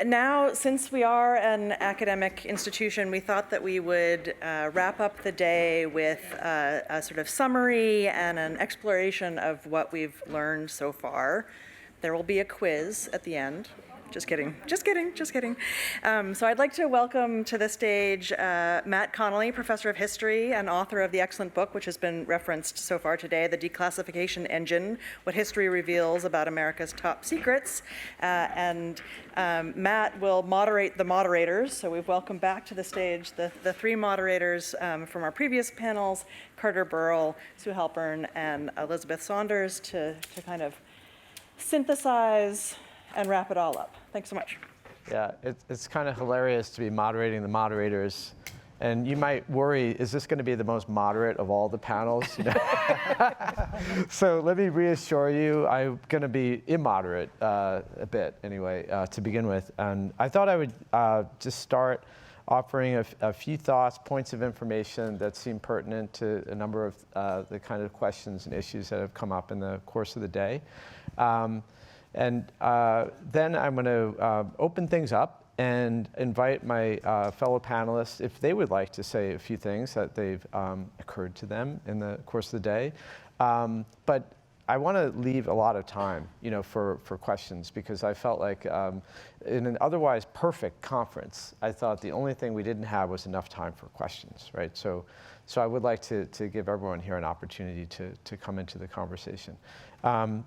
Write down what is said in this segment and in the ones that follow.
Now, since we are an academic institution, we thought that we would wrap up the day with a sort of summary and an exploration of what we've learned so far. There will be a quiz at the end. Just kidding, just kidding, just kidding. So I'd like to welcome to the stage Matt Connelly, professor of history and author of the excellent book, which has been referenced so far today, The Declassification Engine, What History Reveals About America's Top Secrets. Matt will moderate the moderators. So we've welcomed back to the stage the three moderators from our previous panels, Carter Burwell, Sue Halpern, and Elizabeth Saunders, to kind of synthesize and wrap it all up. Thanks so much. Yeah, it's kind of hilarious to be moderating the moderators. And you might worry, is this going to be the most moderate of all the panels? You know? So let me reassure you, I'm going to be immoderate a bit anyway, to begin with. And I thought I would just start offering a few thoughts, points of information that seem pertinent to a number of the kind of questions and issues that have come up in the course of the day. And then I'm going to open things up and invite my fellow panelists, if they would like to say a few things that they've occurred to them in the course of the day. But I want to leave a lot of time, you know, for questions, because I felt like in an otherwise perfect conference, I thought the only thing we didn't have was enough time for questions, right? So I would like to give everyone here an opportunity to come into the conversation.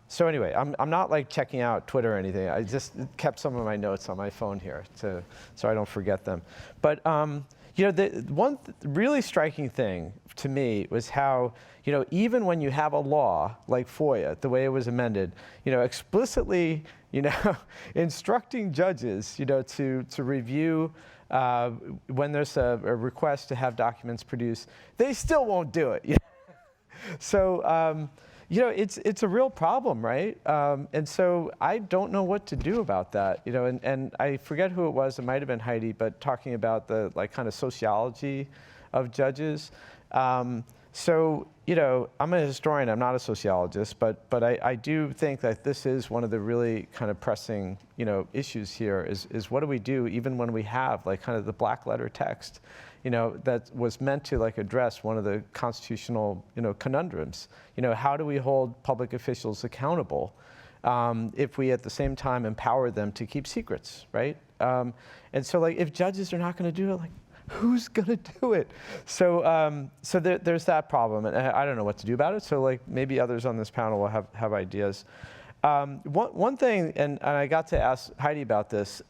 So anyway, I'm not like checking out Twitter or anything. I just kept some of my notes on my phone here so I don't forget them. But you know, the one really striking thing to me was how, you know, even when you have a law like FOIA, the way it was amended, you know, explicitly, you know, instructing judges, you know, to review when there's a request to have documents produced, they still won't do it. You know? So, you know, it's a real problem, right? And so I don't know what to do about that, you know, and I forget who it was, it might have been Heidi, but talking about the like kind of sociology of judges. So, you know, I'm a historian, I'm not a sociologist, but I do think that this is one of the really kind of pressing, you know, issues here is what do we do even when we have like kind of the black letter text, you know, that was meant to like address one of the constitutional, you know, conundrums. You know, how do we hold public officials accountable if we at the same time empower them to keep secrets, right? And so like if judges are not going to do it, like who's going to do it? So there's that problem, and I don't know what to do about it. So like maybe others on this panel will have ideas. One thing, and I got to ask Heidi about this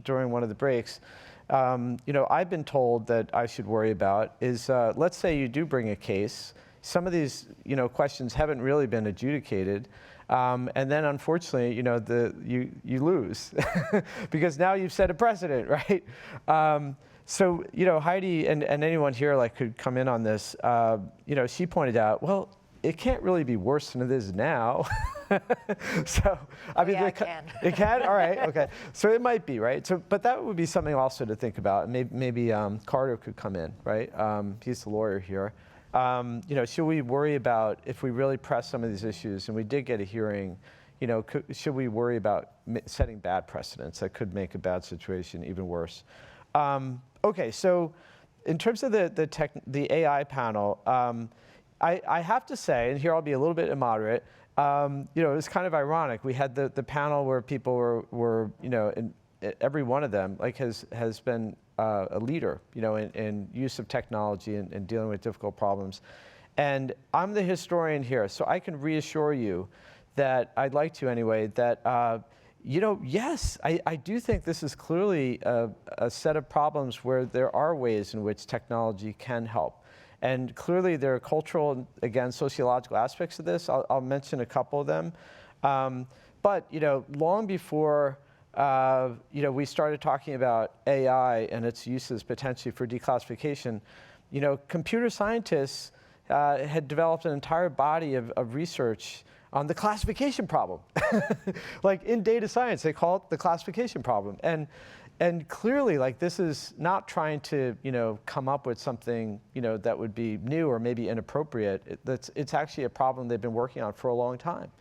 during one of the breaks. You know, I've been told that I should worry about is, let's say you do bring a case. Some of these, you know, questions haven't really been adjudicated. And then unfortunately, you know, you lose because now you've set a precedent, right? So, you know, Heidi and anyone here like could come in on this. You know, she pointed out, well, it can't really be worse than it is now. So, I mean, yeah, it can. It can? All right, okay. So it might be, right? So, but that would be something also to think about. Maybe Carter could come in, right? He's the lawyer here. You know, should we worry about, if we really press some of these issues, and we did get a hearing, you know, should we worry about setting bad precedents that could make a bad situation even worse? Okay, so in terms of the AI panel, I have to say, and here I'll be a little bit immoderate, you know, it's kind of ironic. We had the panel where people were you know, every one of them like has been a leader, you know, in use of technology and dealing with difficult problems. And I'm the historian here, so I can reassure you that, I'd like to anyway, that you know, yes, I do think this is clearly a set of problems where there are ways in which technology can help. And clearly there are cultural and, again, sociological aspects of this. I'll mention a couple of them. But, you know, long before, you know, we started talking about AI and its uses potentially for declassification, you know, computer scientists had developed an entire body of research on the classification problem. Like in data science, they call it the classification problem. And clearly, like, this is not trying to, you know, come up with something, you know, that would be new or maybe inappropriate. It's actually a problem they've been working on for a long time.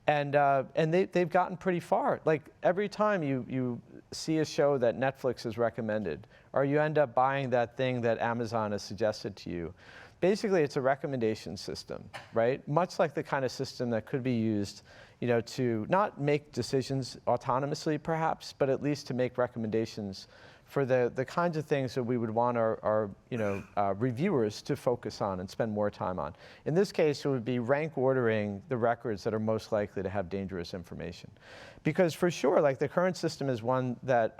And they've gotten pretty far. Like every time you see a show that Netflix has recommended, or you end up buying that thing that Amazon has suggested to you, basically it's a recommendation system, right? Much like the kind of system that could be used, to not make decisions autonomously perhaps, but at least to make recommendations for the kinds of things that we would want our reviewers to focus on and spend more time on. In this case, it would be rank ordering the records that are most likely to have dangerous information. Because for sure, like the current system is one that,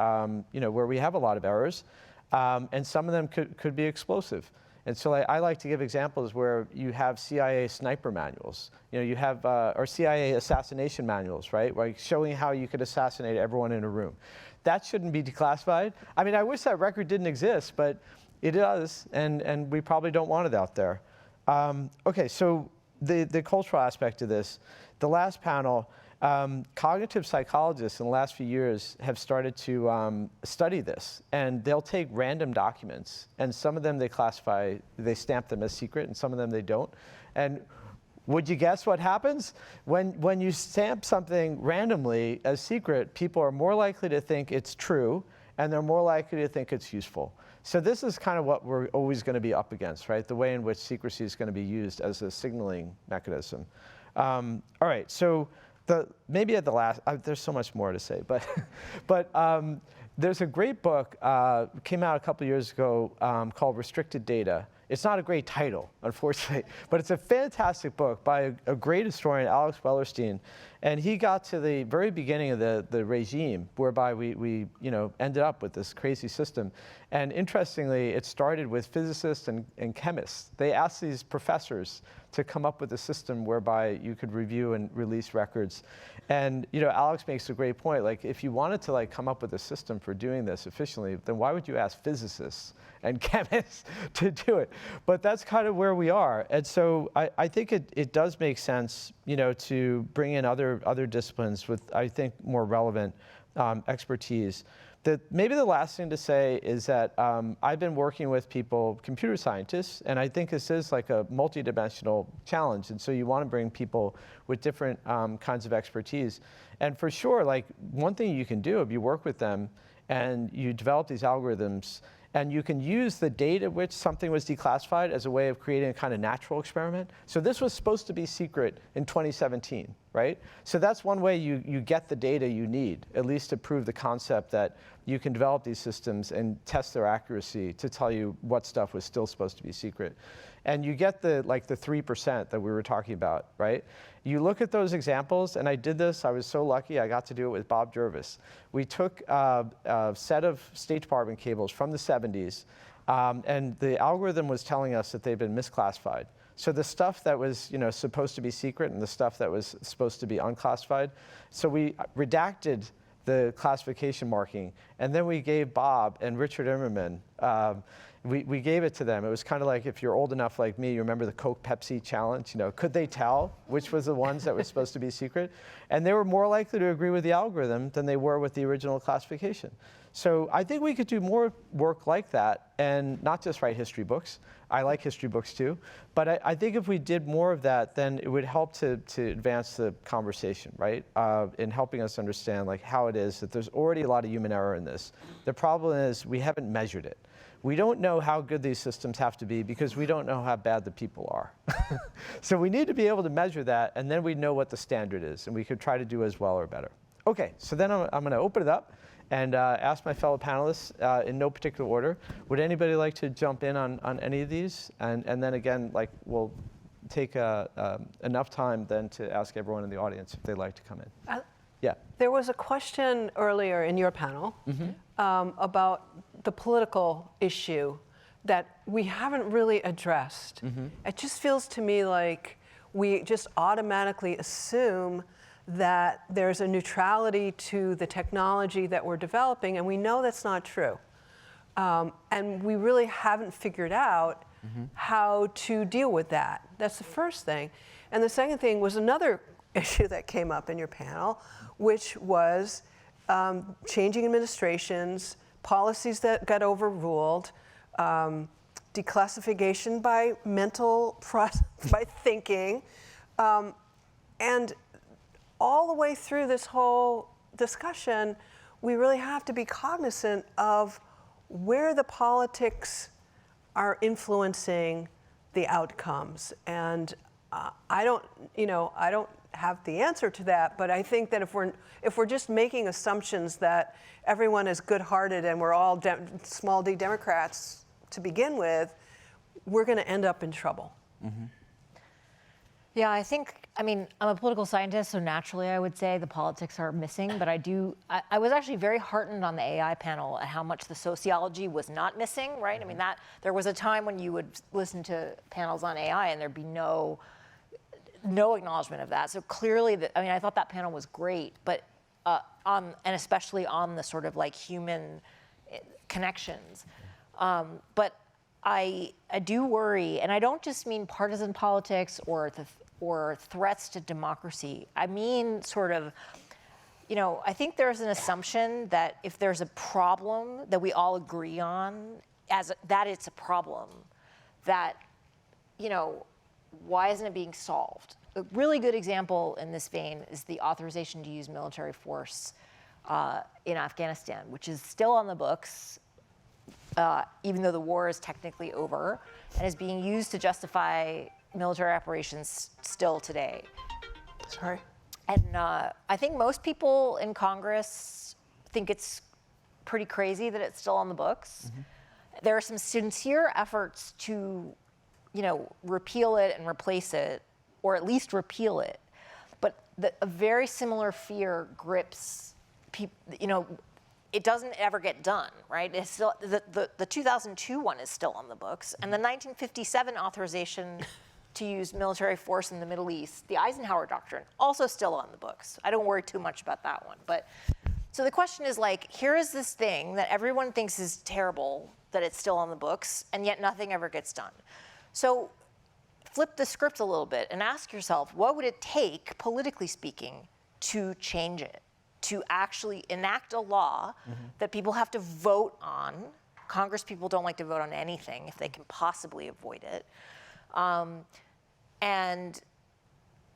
where we have a lot of errors, and some of them could be explosive. And so I like to give examples where you have CIA sniper manuals, you have, or CIA assassination manuals, right? Like showing how you could assassinate everyone in a room. That shouldn't be declassified. I mean, I wish that record didn't exist, but it does, and we probably don't want it out there. Okay, so the cultural aspect of this, the last panel, cognitive psychologists in the last few years have started to study this, and they'll take random documents, and some of them they stamp them as secret, and some of them they don't. And would you guess what happens? When you stamp something randomly as secret, people are more likely to think it's true, and they're more likely to think it's useful. So this is kind of what we're always going to be up against, right? The way in which secrecy is going to be used as a signaling mechanism. All right, so maybe at the last, there's so much more to say, but there's a great book, came out a couple years ago, called Restricted Data. It's not a great title, unfortunately, but it's a fantastic book by a great historian, Alex Wellerstein. And he got to the very beginning of the regime, whereby we ended up with this crazy system. And interestingly, it started with physicists and chemists. They asked these professors to come up with a system whereby you could review and release records. And Alex makes a great point. Like, if you wanted to come up with a system for doing this efficiently, then why would you ask physicists and chemists to do it? But that's kind of where we are. And so I think it does make sense, to bring in other disciplines with, I think, more relevant expertise. Maybe the last thing to say is that I've been working with people, computer scientists, and I think this is like a multidimensional challenge. And so you want to bring people with different kinds of expertise. And for sure, like one thing you can do if you work with them and you develop these algorithms, and you can use the date at which something was declassified as a way of creating a kind of natural experiment. So this was supposed to be secret in 2017, right? So that's one way you get the data you need, at least to prove the concept that you can develop these systems and test their accuracy to tell you what stuff was still supposed to be secret. And you get the 3% that we were talking about, right? You look at those examples, and I did this, I was so lucky, I got to do it with Bob Jervis. We took a set of State Department cables from the 70s, and the algorithm was telling us that they'd been misclassified. So the stuff that was supposed to be secret and the stuff that was supposed to be unclassified, so we redacted the classification marking, and then we gave Bob and Richard Immerman, we gave it to them. It was kind of like, if you're old enough like me, you remember the Coke Pepsi challenge, could they tell which was the ones that were supposed to be secret? And they were more likely to agree with the algorithm than they were with the original classification. So I think we could do more work like that, and not just write history books. I like history books too, but I think if we did more of that, then it would help to advance the conversation, right? In helping us understand how it is that there's already a lot of human error in this. The problem is we haven't measured it. We don't know how good these systems have to be because we don't know how bad the people are. So we need to be able to measure that, and then we know what the standard is, and we could try to do as well or better. Okay, so then I'm going to open it up and ask my fellow panelists in no particular order. Would anybody like to jump in on any of these? And then again, we'll take enough time then to ask everyone in the audience if they'd like to come in. Yeah. There was a question earlier in your panel about the political issue that we haven't really addressed. It just feels to me like we just automatically assume that there's a neutrality to the technology that we're developing, and we know that's not true. And we really haven't figured out how to deal with that. That's the first thing. And the second thing was another issue that came up in your panel, which was changing administrations, policies that got overruled, declassification by thinking, and all the way through this whole discussion, we really have to be cognizant of where the politics are influencing the outcomes. And I don't have the answer to that, but I think that if we're just making assumptions that everyone is good-hearted and we're all small d Democrats to begin with, we're going to end up in trouble. Mm-hmm. Yeah, I mean, I'm a political scientist, so naturally I would say the politics are missing, but I was actually very heartened on the AI panel at how much the sociology was not missing, right? I mean, there was a time when you would listen to panels on AI and there'd be no acknowledgement of that. So clearly, I thought that panel was great, but and especially on the sort of like human connections. But I do worry, and I don't just mean partisan politics or threats to democracy. I mean sort of, I think there's an assumption that if there's a problem that we all agree on, that it's a problem, that, why isn't it being solved? A really good example in this vein is the authorization to use military force in Afghanistan, which is still on the books, even though the war is technically over, and is being used to justify military operations still today. Sorry. And I think most people in Congress think it's pretty crazy that it's still on the books. Mm-hmm. There are some sincere efforts to, repeal it and replace it, or at least repeal it. But a very similar fear grips people, it doesn't ever get done, right? It's still, the 2002 one is still on the books, and the 1957 authorization to use military force in the Middle East, the Eisenhower Doctrine, also still on the books. I don't worry too much about that one. But so the question is here is this thing that everyone thinks is terrible, that it's still on the books, and yet nothing ever gets done. So flip the script a little bit and ask yourself, what would it take, politically speaking, to change it? To actually enact a law that people have to vote on. Congress people don't like to vote on anything if they can possibly avoid it. And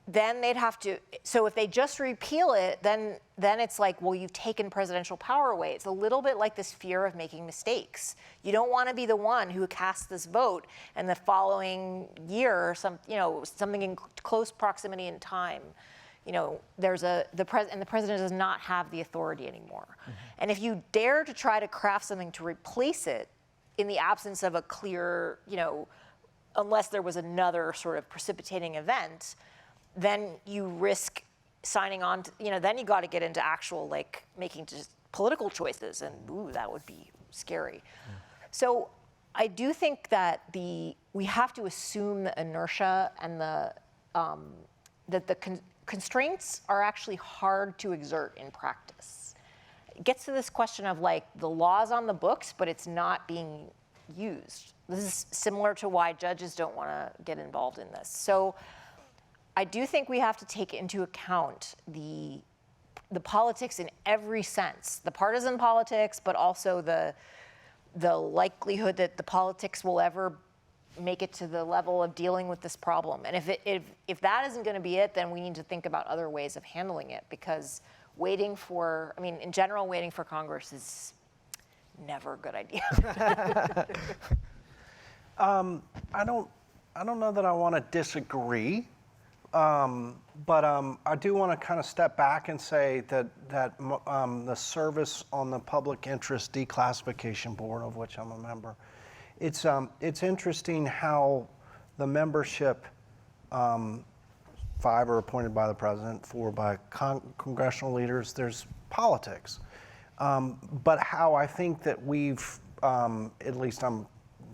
then they'd have to, so if they just repeal it, then it's like, well, you've taken presidential power away. It's a little bit like this fear of making mistakes. You don't want to be the one who casts this vote and the following year, something in close proximity in time, there's and the president does not have the authority anymore. Mm-hmm. And if you dare to try to craft something to replace it in the absence of a clear, unless there was another sort of precipitating event, then you risk signing on to, then you got to get into actual making just political choices, and that would be scary. Mm. So I do think that we have to assume the inertia and that the constraints are actually hard to exert in practice. It gets to this question of the law's on the books, but it's not being used. This is similar to why judges don't want to get involved in this. So I do think we have to take into account the politics in every sense, the partisan politics, but also the likelihood that the politics will ever make it to the level of dealing with this problem. And if that isn't going to be it, then we need to think about other ways of handling it, because waiting for Congress is never a good idea. I don't know that I want to disagree, but I do want to kind of step back and say that the service on the Public Interest Declassification Board, of which I'm a member, it's interesting how the membership, 5 are appointed by the president, 4 by congressional leaders. There's politics, but how I think that we've, at least I'm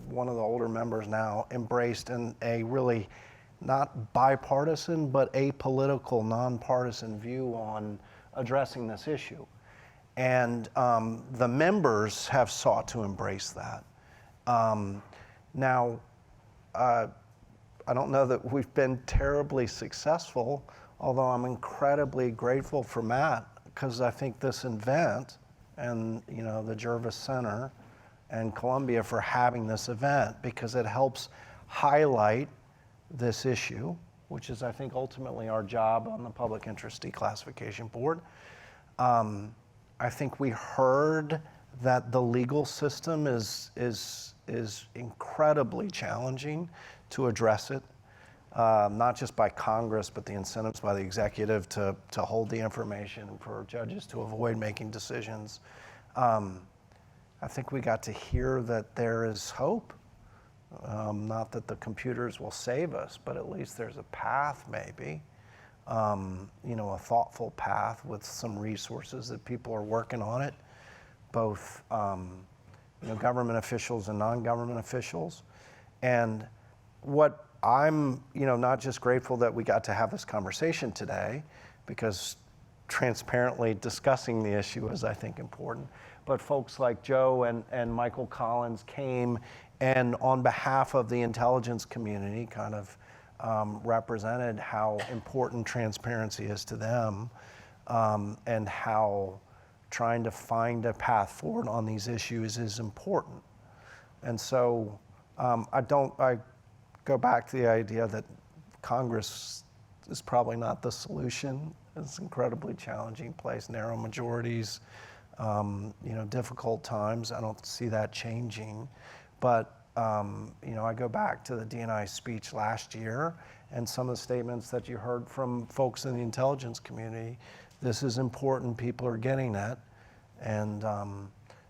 one of the older members now, embraced a really not bipartisan, but apolitical, nonpartisan view on addressing this issue. And the members have sought to embrace that. Now, I don't know that we've been terribly successful, although I'm incredibly grateful for Matt, because I think this event and the Jervis Center and Columbia for having this event, because it helps highlight this issue which is, I think, ultimately our job on the Public Interest Declassification Board. I think we heard that the legal system is incredibly challenging to address it, not just by Congress, but the incentives by the executive to hold the information, for judges to avoid making decisions. I think we got to hear that there is hope. Not that the computers will save us, but at least there's a path maybe, a thoughtful path with some resources that people are working on it, both government officials and non-government officials. And what I'm not just grateful that we got to have this conversation today, because transparently discussing the issue is, I think, important, but folks like Joe and Michael Collins came and on behalf of the intelligence community kind of represented how important transparency is to them, and how trying to find a path forward on these issues is important. And so I go back to the idea that Congress is probably not the solution. It's an incredibly challenging place, narrow majorities, difficult times. I don't see that changing. But I go back to the D&I speech last year and some of the statements that you heard from folks in the intelligence community. This is important, people are getting that. And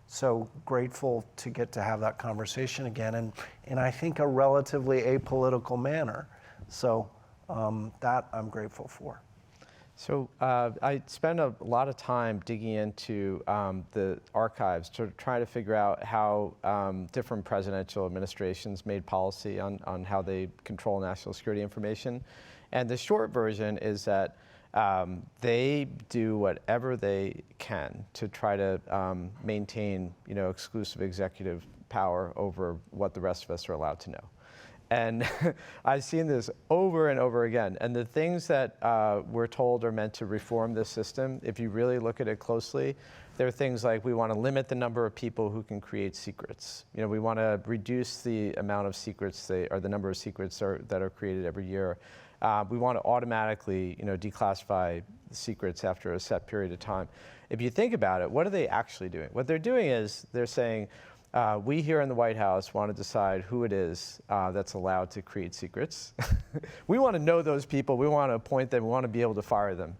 so grateful to get to have that conversation again, and I think a relatively apolitical manner. So that I'm grateful for. So I spent a lot of time digging into the archives to try to figure out how different presidential administrations made policy on how they control national security information. And the short version is that they do whatever they can to try to maintain, exclusive executive power over what the rest of us are allowed to know. And I've seen this over and over again. And the things that we're told are meant to reform this system, if you really look at it closely, there are things like we want to limit the number of people who can create secrets. We want to reduce the amount of secrets, or the number of secrets that are created every year. We want to automatically, declassify secrets after a set period of time. If you think about it, what are they actually doing? What they're doing is they're saying, we here in the White House want to decide who it is that's allowed to create secrets. We want to know those people. We want to appoint them. We want to be able to fire them.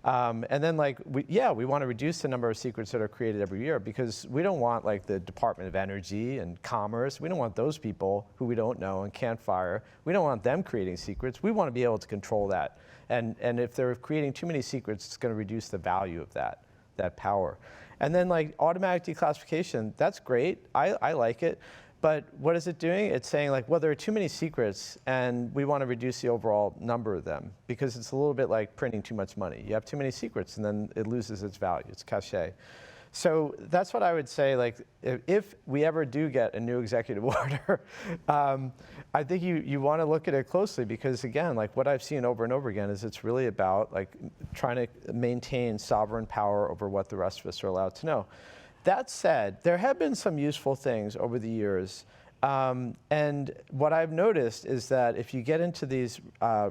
And then we want to reduce the number of secrets that are created every year, because we don't want the Department of Energy and Commerce. We don't want those people who we don't know and can't fire. We don't want them creating secrets. We want to be able to control that. And if they're creating too many secrets, it's going to reduce the value of that power. And then automatic declassification, that's great. I like it. But what is it doing? It's saying well, there are too many secrets and we want to reduce the overall number of them, because it's a little bit like printing too much money. You have too many secrets and then it loses its value, its cachet. So that's what I would say, if we ever do get a new executive order, I think you want to look at it closely, because again, what I've seen over and over again is it's really about trying to maintain sovereign power over what the rest of us are allowed to know. That said, there have been some useful things over the years. And what I've noticed is that if you get into these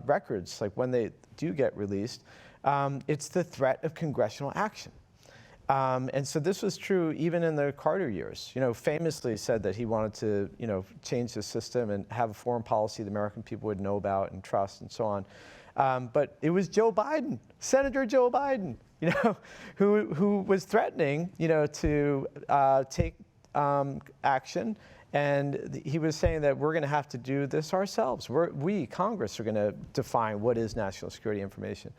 records, when they do get released, it's the threat of congressional action. And so this was true even in the Carter years. Famously said that he wanted to, change the system and have a foreign policy the American people would know about and trust and so on. But it was Joe Biden, Senator Joe Biden, who was threatening, to take action. And he was saying that we're going to have to do this ourselves. We, Congress, are going to define what is national security information.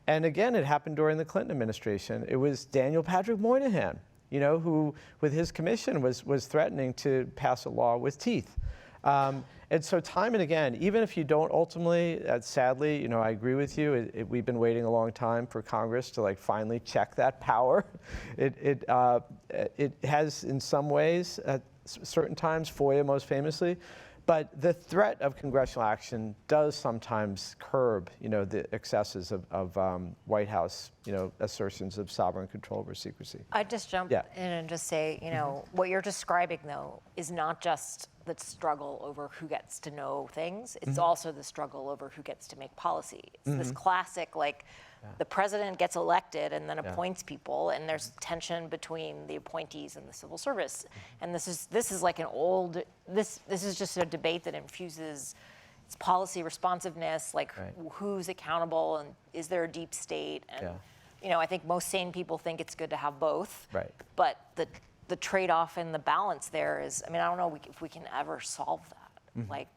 And again, it happened during the Clinton administration. It was Daniel Patrick Moynihan, who, with his commission, was threatening to pass a law with teeth. And so time and again, even if you don't ultimately, sadly, I agree with you, we've been waiting a long time for Congress to finally check that power. It has in some ways, at certain times, FOIA most famously, But the threat of congressional action does sometimes curb, the excesses of White House, assertions of sovereign control over secrecy. I'd just jump in and just say, what you're describing, though, is not just the struggle over who gets to know things. It's also the struggle over who gets to make policy. It's this classic, the president gets elected and then appoints people, and there's tension between the appointees and the civil service. And this is like an old, this is just a debate that infuses its policy responsiveness, who's accountable and is there a deep state? And I think most sane people think it's good to have both. Right. But the trade-off and the balance there is, I don't know if we can ever solve that.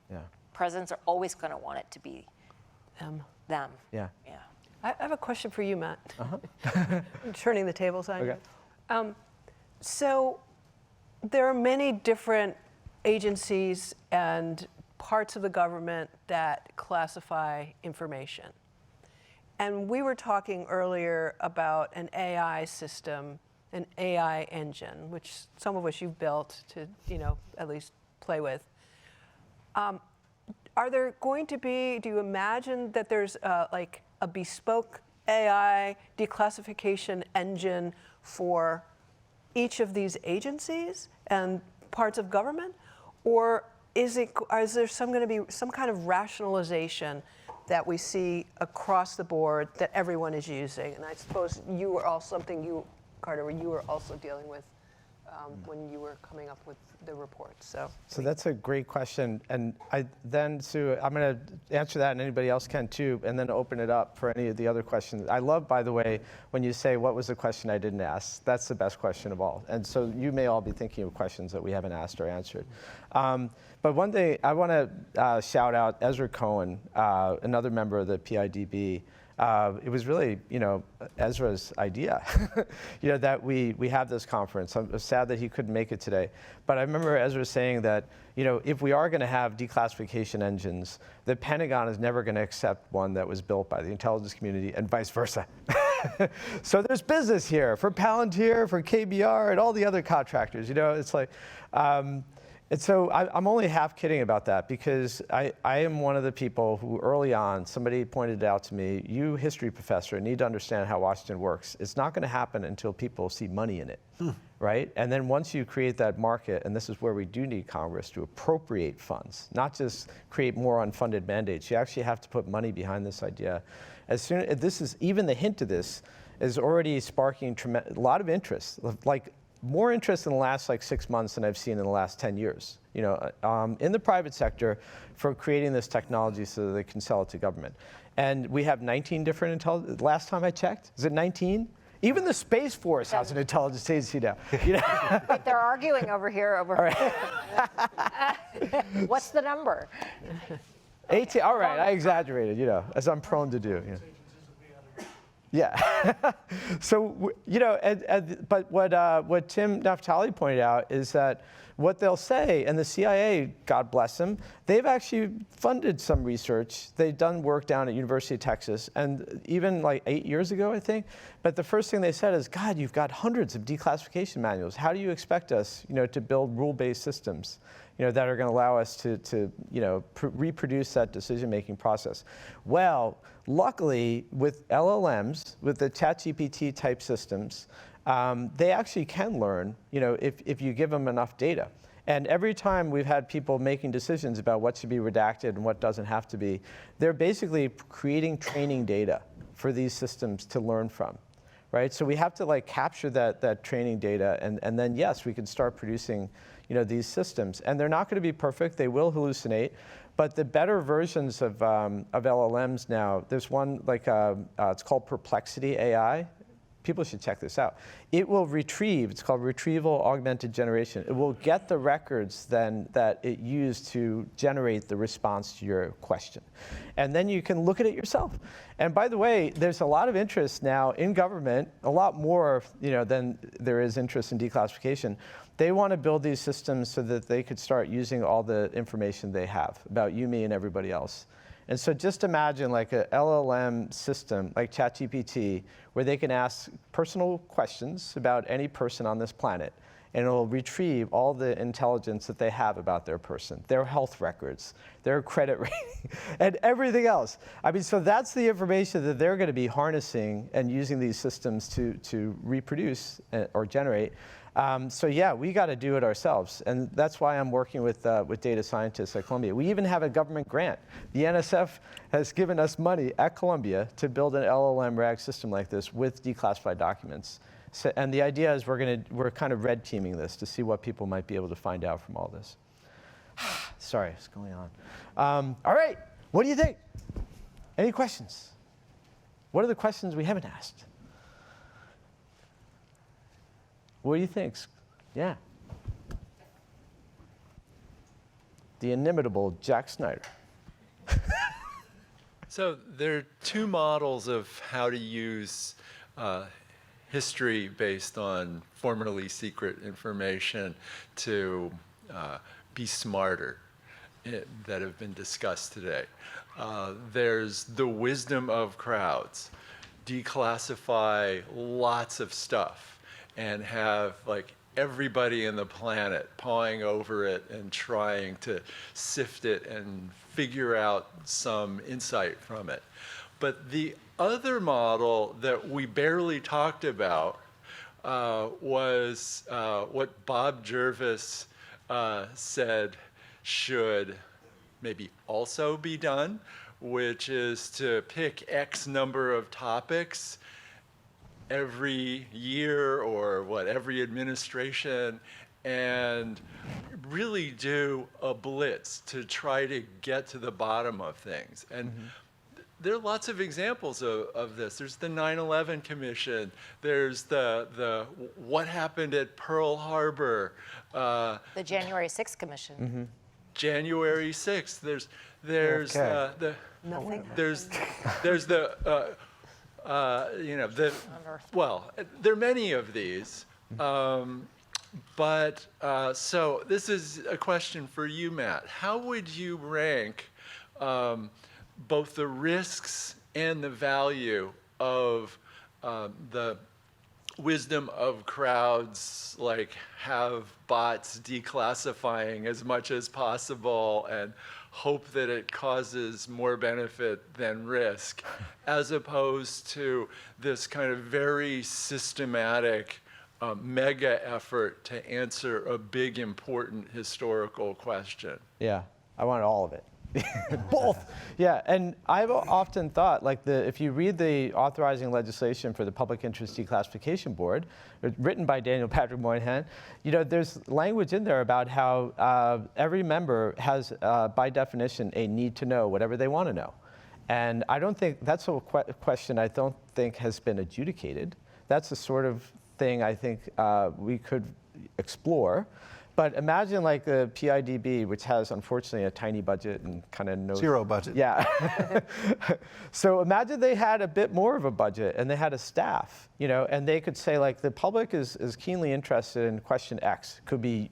Presidents are always going to want it to be them. Yeah. I have a question for you, Matt. I'm turning the tables on you. So there are many different agencies and parts of the government that classify information. And we were talking earlier about an AI system, an AI engine, some of which you've built to, at least play with. Are there going to be, do you imagine that there's a bespoke AI declassification engine for each of these agencies and parts of government? Or is there going to be some kind of rationalization that we see across the board that everyone is using? And I suppose you were also Carter, you were also dealing with when you were coming up with the report. So that's a great question. And Sue, I'm going to answer that, and anybody else can too, and then open it up for any of the other questions. I love, by the way, when you say, what was the question I didn't ask? That's the best question of all. And so you may all be thinking of questions that we haven't asked or answered. But one thing, I want to shout out Ezra Cohen, another member of the PIDB. It was really, Ezra's idea, that we have this conference. I'm sad that he couldn't make it today. But I remember Ezra saying that, if we are going to have declassification engines, the Pentagon is never going to accept one that was built by the intelligence community and vice versa. So there's business here for Palantir, for KBR, and all the other contractors. It's like, and so I'm only half kidding about that, because I am one of the people who early on, somebody pointed out to me, you history professor need to understand how Washington works. It's not going to happen until people see money in it, right? And then once you create that market, and this is where we do need Congress to appropriate funds, not just create more unfunded mandates. You actually have to put money behind this idea. Even the hint of this is already sparking a lot of interest, more interest in the last 6 months than I've seen in the last 10 years, in the private sector for creating this technology so that they can sell it to government. And we have 19 different intelligence, last time I checked, is it 19? Even the Space Force has an intelligence agency now. Wait, they're arguing over here. What's the number? 18, all right, I exaggerated, as I'm prone to do. Yeah. So, but what Tim Naftali pointed out is that what they'll say, and the CIA, God bless them, they've actually funded some research. They've done work down at University of Texas, and even 8 years ago, I think. But the first thing they said is, God, you've got hundreds of declassification manuals. How do you expect us, to build rule-based systems, that are going to allow us to reproduce that decision-making process? Well, luckily, with LLMs, with the ChatGPT type systems, they actually can learn, if you give them enough data. And every time we've had people making decisions about what should be redacted and what doesn't have to be, they're basically creating training data for these systems to learn from, right? So we have to capture that training data, and then yes, we can start producing, these systems. And they're not going to be perfect. They will hallucinate. But the better versions of LLMs now, there's one it's called Perplexity AI. People should check this out. It will retrieve, it's called retrieval augmented generation. It will get the records then that it used to generate the response to your question. And then you can look at it yourself. And by the way, there's a lot of interest now in government, a lot more than there is interest in declassification. They want to build these systems so that they could start using all the information they have about you, me, and everybody else. And so just imagine a LLM system like ChatGPT, where they can ask personal questions about any person on this planet. and it'll retrieve all the intelligence that they have about their person, their health records, their credit rating, and everything else. I mean, so that's the information that they're going to be harnessing and using these systems to reproduce or generate. So yeah, we got to do it ourselves, and that's why I'm working with data scientists at Columbia. We even have a government grant. The NSF has given us money at Columbia to build an LLM RAG system like this with declassified documents. So, and the idea is we're kind of red teaming this to see what people might be able to find out from all this. Sorry, what's going on? All right, what do you think? Any questions? What are the questions we haven't asked? What do you think? Yeah. The inimitable Jack Snyder. So there are two models of how to use history based on formerly secret information to be smarter that have been discussed today. There's the wisdom of crowds. Declassify lots of stuff and have like everybody in the planet pawing over it and trying to sift it and figure out some insight from it. But the other model that we barely talked about was what Bob Jervis said should maybe also be done, which is to pick X number of topics every year or every administration, and really do a blitz to try to get to the bottom of things. And there are lots of examples of this. There's the 9/11 Commission. There's the what happened at Pearl Harbor. The January 6th Commission. January 6th. There's Okay. there's the well, there are many of these, but so this is a question for you, Matt. How would you rank both the risks and the value of the wisdom of crowds, like have bots declassifying as much as possible and hope that it causes more benefit than risk, as opposed to this kind of very systematic mega effort to answer a big, important historical question? Yeah, I want all of it. Both. Yeah, and I've often thought, like, if you read the authorizing legislation for the Public Interest Declassification Board, written by Daniel Patrick Moynihan, there's language in there about how every member has, by definition, a need to know whatever they want to know. And I don't think that's a question I don't think has been adjudicated. That's the sort of thing I think we could explore. But imagine like the PIDB, which has unfortunately a tiny budget and kind of no Zero budget. Yeah. So imagine they had a bit more of a budget and they had a staff, and they could say like the public is keenly interested in question X. It could be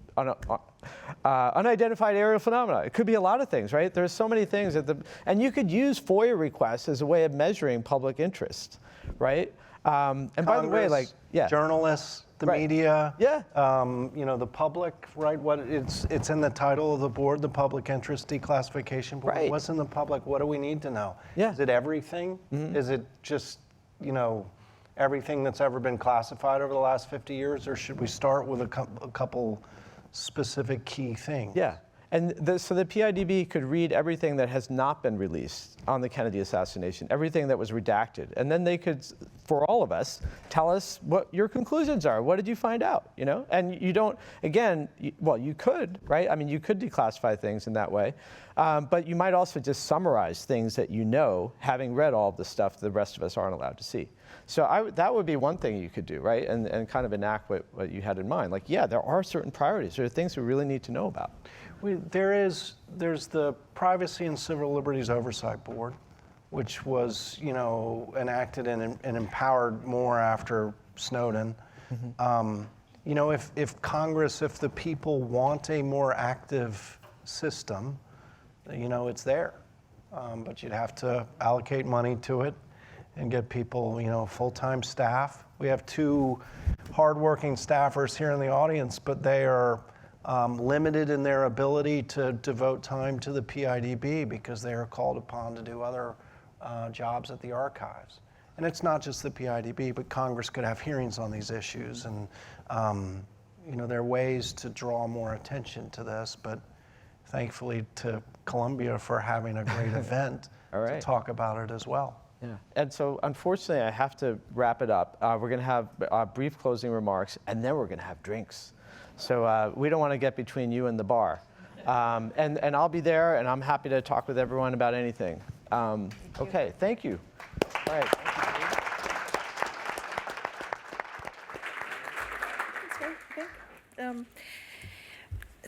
unidentified aerial phenomena. It could be a lot of things, right? There's so many things and you could use FOIA requests as a way of measuring public interest, right? And Congress, by the way, like, yeah. journalists, the Right. media, Yeah. The public, right? What it's in the title of the board, the Public Interest Declassification Board. Right. What's in the public? What do we need to know? Yeah. Is it everything? Is it just everything that's ever been classified over the last 50 years, or should we start with a couple specific key things? Yeah. And so the PIDB could read everything that has not been released on the Kennedy assassination, everything that was redacted. And then they could, for all of us, tell us what your conclusions are. What did you find out, And you don't, again, you could, right? I mean, you could declassify things in that way. But you might also just summarize things that having read all of the stuff the rest of us aren't allowed to see. So that would be one thing you could do, right? And kind of enact what you had in mind. Like, yeah, there are certain priorities. There are things we really need to know about. There's the Privacy and Civil Liberties Oversight Board, which was enacted and empowered more after Snowden. If Congress, if the people want a more active system, it's there, but you'd have to allocate money to it and get people, full-time staff We have two hardworking staffers here in the audience, but they are limited in their ability to devote time to the PIDB because they are called upon to do other jobs at the archives. And it's not just the PIDB, but Congress could have hearings on these issues. And there are ways to draw more attention to this, but thankfully to Columbia for having a great event to talk about it as well. Yeah, and so unfortunately I have to wrap it up. We're going to have brief closing remarks, and then we're going to have drinks. So we don't want to get between you and the bar. And I'll be there, and I'm happy to talk with everyone about anything. Okay, thank you. All right.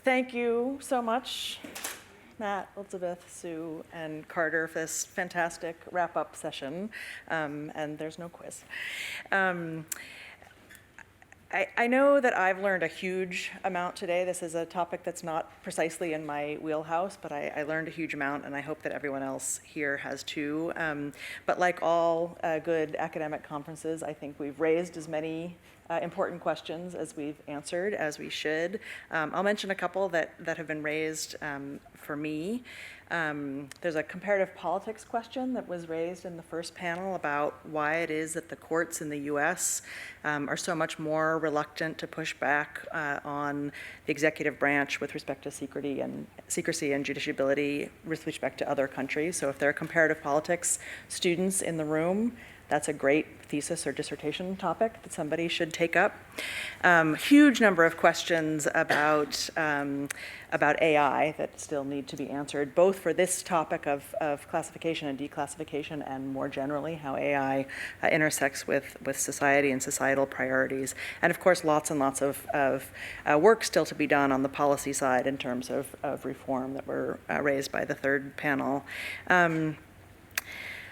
Thank you so much, Matt, Elizabeth, Sue, and Carter for this fantastic wrap-up session. And there's no quiz. I know that I've learned a huge amount today. This is a topic that's not precisely in my wheelhouse, but I learned a huge amount, and I hope that everyone else here has too. But like all good academic conferences, I think we've raised as many important questions as we've answered, as we should. I'll mention a couple that have been raised for me. There's a comparative politics question that was raised in the first panel about why it is that the courts in the US are so much more reluctant to push back on the executive branch with respect to secrecy and justiciability with respect to other countries. So if there are comparative politics students in the room, that's a great thesis or dissertation topic that somebody should take up. Huge number of questions about AI that still need to be answered, both for this topic of classification and declassification, and more generally how AI intersects with society and societal priorities. And of course, lots and lots of work still to be done on the policy side in terms of reform that were raised by the third panel.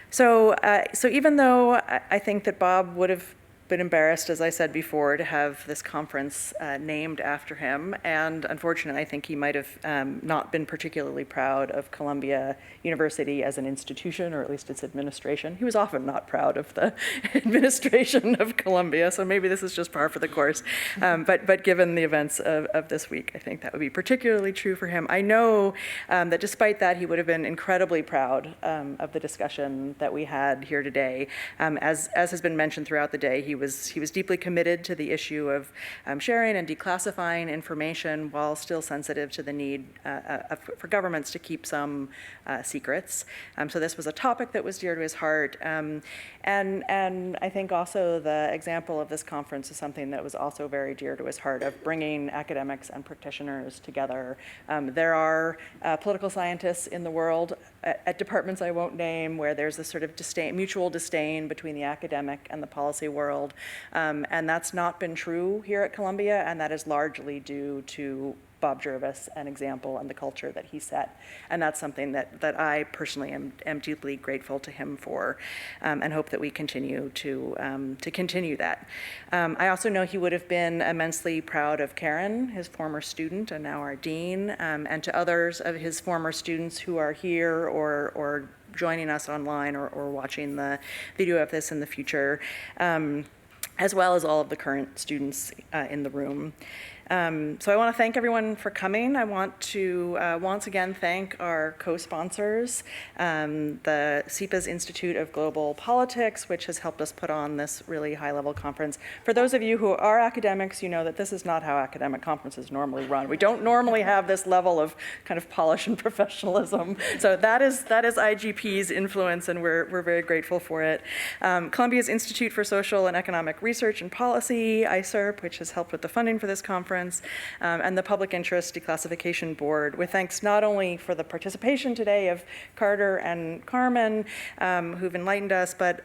So even though I think that Bob would have been embarrassed, as I said before, to have this conference named after him. And unfortunately, I think he might have not been particularly proud of Columbia University as an institution, or at least its administration. He was often not proud of the administration of Columbia, so maybe this is just par for the course. But given the events of this week, I think that would be particularly true for him. I know that despite that, he would have been incredibly proud of the discussion that we had here today. As has been mentioned throughout the day, he was deeply committed to the issue of sharing and declassifying information while still sensitive to the need for governments to keep some secrets. So this was a topic that was dear to his heart. And I think also the example of this conference is something that was also very dear to his heart, of bringing academics and practitioners together. There are political scientists in the world at departments I won't name where there's this sort of mutual disdain between the academic and the policy world. And that's not been true here at Columbia, and that is largely due to Bob Jervis, an example, and the culture that he set. And that's something that I personally am deeply grateful to him for, and hope that we continue to continue that. I also know he would have been immensely proud of Karen, his former student and now our dean, and to others of his former students who are here or joining us online or watching the video of this in the future, as well as all of the current students in the room. So I want to thank everyone for coming. I want to once again thank our co-sponsors, the CEPA's Institute of Global Politics, which has helped us put on this really high-level conference. For those of you who are academics, you know that this is not how academic conferences normally run. We don't normally have this level of kind of polish and professionalism. So that is IGP's influence, and we're very grateful for it. Columbia's Institute for Social and Economic Research and Policy, ISERP, which has helped with the funding for this conference, and the Public Interest Declassification Board, with thanks not only for the participation today of Carter and Carmen, who've enlightened us, but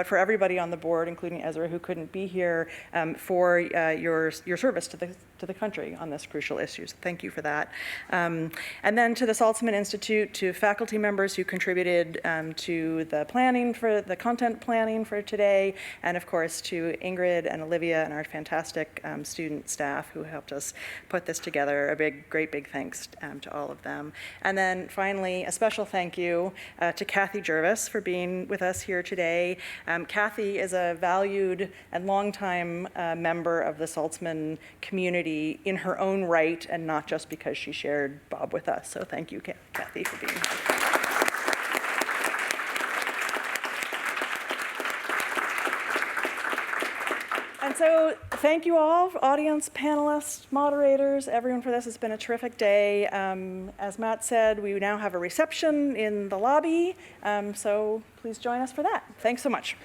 for everybody on the board, including Ezra, who couldn't be here, for your service to the country on this crucial issue. So thank you for that. And then to the Saltzman Institute, to faculty members who contributed to the planning for the content planning for today, and of course to Ingrid and Olivia and our fantastic student staff who helped helped us put this together. A great big thanks to all of them. And then finally, a special thank you to Kathy Jervis for being with us here today. Kathy is a valued and longtime member of the Saltzman community in her own right, and not just because she shared Bob with us. So thank you, Kathy, for being here. And so thank you all, audience, panelists, moderators, everyone for this. It's been a terrific day. As Matt said, we now have a reception in the lobby, so please join us for that. Thanks so much.